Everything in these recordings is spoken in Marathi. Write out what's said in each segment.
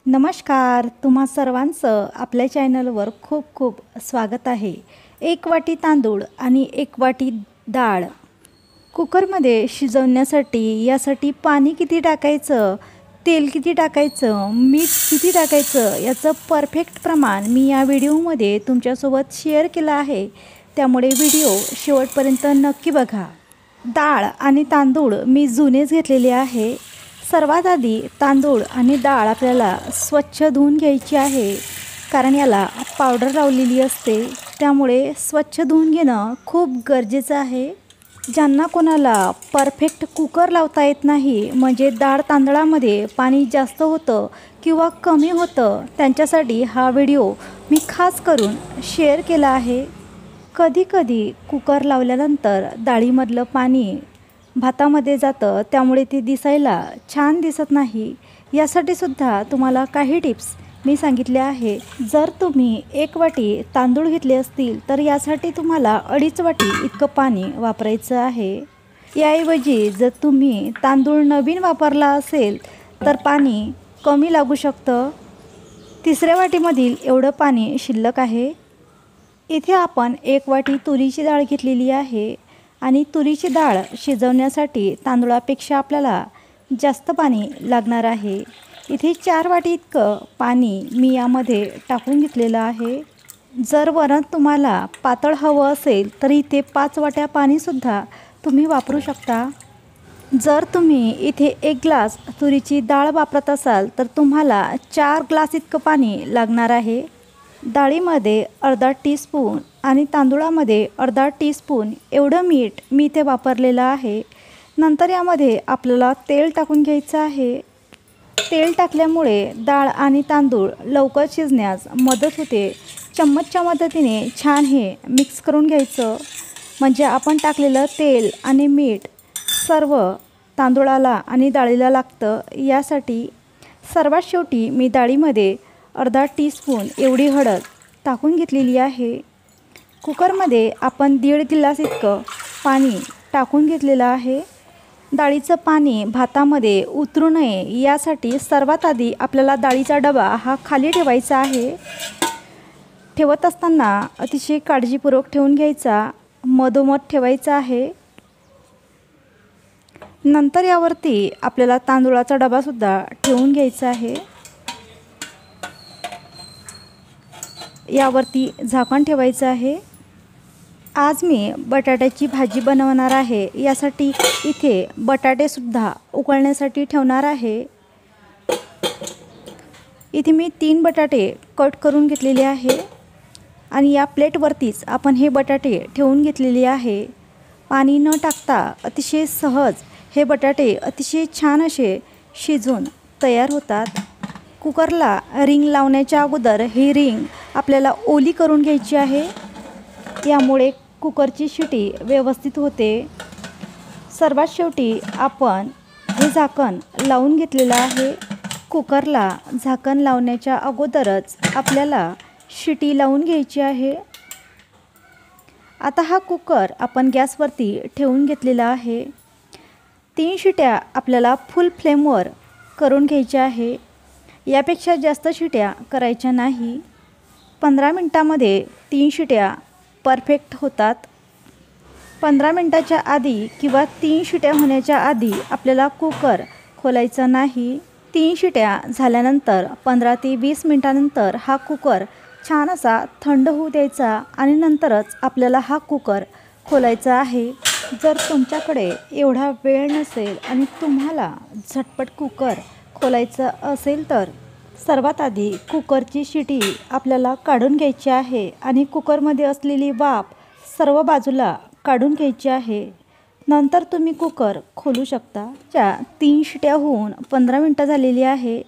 नमस्कार, तुम्हा सर्वांचं आपल्या चॅनलवर खूप खूप स्वागत आहे। एक वाटी तांदूळ आणि एक वाटी डाळ कुकरमध्ये शिजवण्यासाठी यासाठी पाणी किती टाकायचं, तेल किती टाकायचं, मीठ किती टाकायचं याचं परफेक्ट प्रमाण मी या व्हिडिओमध्ये तुमच्यासोबत शेअर केलं आहे। त्यामुळे व्हिडिओ शेवटपर्यंत नक्की बघा। डाळ आणि तांदूळ मी जुनेच घेतलेले आहे। सर्वात आधी तांदूळ आणि डाळ आपल्याला स्वच्छ धुवून घ्यायची आहे, कारण याला पावडर लावलेली असते, त्यामुळे स्वच्छ धुवून घेणं खूप गरजेचं आहे। ज्यांना कोणाला परफेक्ट कुकर लावता येत नाही, म्हणजे डाळ तांदळामध्ये पाणी जास्त होतं किंवा कमी होतं, त्यांच्यासाठी हा व्हिडिओ मी खास करून शेअर केला आहे। कधी कुकर लावल्यानंतर डाळीमधलं पाणी भातामध्ये जातं, त्यामुळे ते दिसायला छान दिसत नाही। यासाठी सुद्धा तुम्हाला काही टिप्स मी सांगितले आहे। जर तुम्ही एक वाटी तांदूळ घेतले असतील तर यासाठी तुम्हाला 2.5 वाटी इतकं पाणी वापरायचं आहे। याऐवजी जर तुम्ही तांदूळ नवीन वापरला असेल तर पाणी कमी लागू शकतं। तिसऱ्या वाटीमधील एवढं पाणी शिल्लक आहे। इथे आपण 1 वाटी तुरीची डाळ घेतलेली आहे आणि तुरीची डाळ शिजवण्यासाठी तांदूळापेक्षा आपल्याला जास्त पाणी लागणार आहे। इथे 4 वाटी इतकं पाणी मी यामध्ये टाकून घेतलेलं आहे। जर वरण तुम्हाला पातळ हवं असेल तर इथे 5 वाट्या पाणीसुद्धा तुम्ही वापरू शकता। जर तुम्ही इथे 1 ग्लास तुरीची डाळ वापरत असाल तर तुम्हाला 4 ग्लास इतकं पाणी लागणार आहे। डाळीमध्ये अर्धा टीस्पून आणि तांदूळामध्ये अर्धा टीस्पून एवढं मीठ मी इथे वापरलेलं आहे। नंतर यामध्ये आपल्याला तेल टाकून घ्यायचं आहे। तेल टाकल्यामुळे डाळ आणि तांदूळ लवकर शिजण्यास मदत होते। चम्मचच्या मदतीने छान हे मिक्स करून घ्यायचं, म्हणजे आपण टाकलेलं तेल आणि मीठ सर्व तांदूळाला आणि डाळीला लागतं। यासाठी सर्वात शेवटी मी डाळीमध्ये अर्धा टीस्पून एवढी हळद टाकून घेतलेली आहे। कुकरमध्ये आपण 1.5 ग्लास इतकं पाणी टाकून घेतलेलं आहे। डाळीचं पाणी भातामध्ये उतरू नये यासाठी सर्वात आधी आपल्याला डाळीचा डबा हा खाली ठेवायचा आहे। ठेवत असताना अतिशय काळजीपूर्वक ठेवून घ्यायचा, मधोमध ठेवायचा आहे। नंतर यावरती आपल्याला तांदूळाचा डबासुद्धा ठेवून घ्यायचा आहे। यावरती झाकण ठेवायचं आहे। आज मी बटाट्याची भाजी बनवणार आहे, यासाठी इथे बटाटेसुद्धा उकळण्यासाठी ठेवणार आहे। इथे मी 3 बटाटे कट करून घेतलेले आहे आणि या प्लेटवरतीच आपण हे बटाटे ठेवून घेतलेले आहे। पाणी न टाकता अतिशय सहज हे बटाटे अतिशय छान असे शिजून तयार होतात। कुकरला रिंग लावण्याच्या अगोदर ही रिंग आपल्याला ओली करून घ्यायची आहे, यामुळे कुकरची शिटी व्यवस्थित होते। सर्वात शेवटी आपण हे झाकण लावून घेतलेलं आहे। कुकरला झाकण लावण्याच्या अगोदरच आपल्याला शिटी लावून घ्यायची आहे। आता हा कुकर आपण गॅसवरती ठेवून घेतलेला आहे। 3 शिट्या आपल्याला फुल फ्लेमवर करून घ्यायच्या आहे, यापेक्षा जास्त शिट्या करायच्या नाही। 15 मिनिटांमध्ये 3 शिट्या परफेक्ट होतात। 15 मिनिटाच्या आधी किंवा 3 शिट्या होण्याच्या आधी आपल्याला कुकर खोलायचा नाही। 3 शिट्या झाल्यानंतर 15 ते 20 मिनिटांनंतर हा कुकर छान असा थंड होऊ द्यायचा आणि नंतरच आपल्याला हा कुकर खोलायचा आहे। जर तुमच्याकडे एवढा वेळ नसेल आणि तुम्हाला झटपट कुकर खोलायचं असेल तर सर्वात आधी कुकरची शिटी आपल्याला काढून घ्यायची आहे आणि कुकरमध्ये असलेली वाफ सर्व बाजूला काढून घ्यायची आहे। नंतर तुम्ही कुकर खोलू शकता। 3 शिट्या होऊन 15 मिनिटं झालेली आहे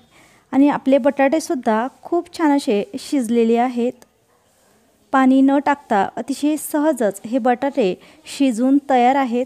आणि आपले बटाटेसुद्धा खूप छान असे शिजलेले आहेत। पाणी न टाकता अतिशय सहजच हे बटाटे शिजून तयार आहेत।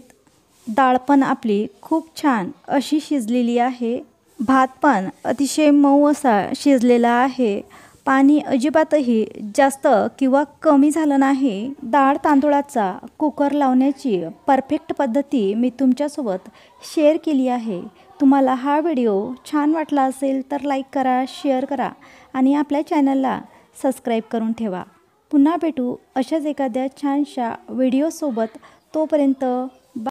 डाळ पण आपली खूप छान अशी शिजलेली आहे। भात पण अतिशय मऊ असा शिजलेला आहे। पाणी अजिबातही जास्त किंवा कमी झालं नाही। डाळ तांदूळाचा कुकर लावण्याची परफेक्ट पद्धती मी तुमच्यासोबत शेअर केली आहे। तुम्हाला हा व्हिडिओ छान वाटला असेल तर लाईक करा, शेअर करा आणि आपल्या चॅनलला सबस्क्राईब करून ठेवा. पुन्हा भेटू अशाच एखाद्या छानशा व्हिडिओसोबत. तोपर्यंत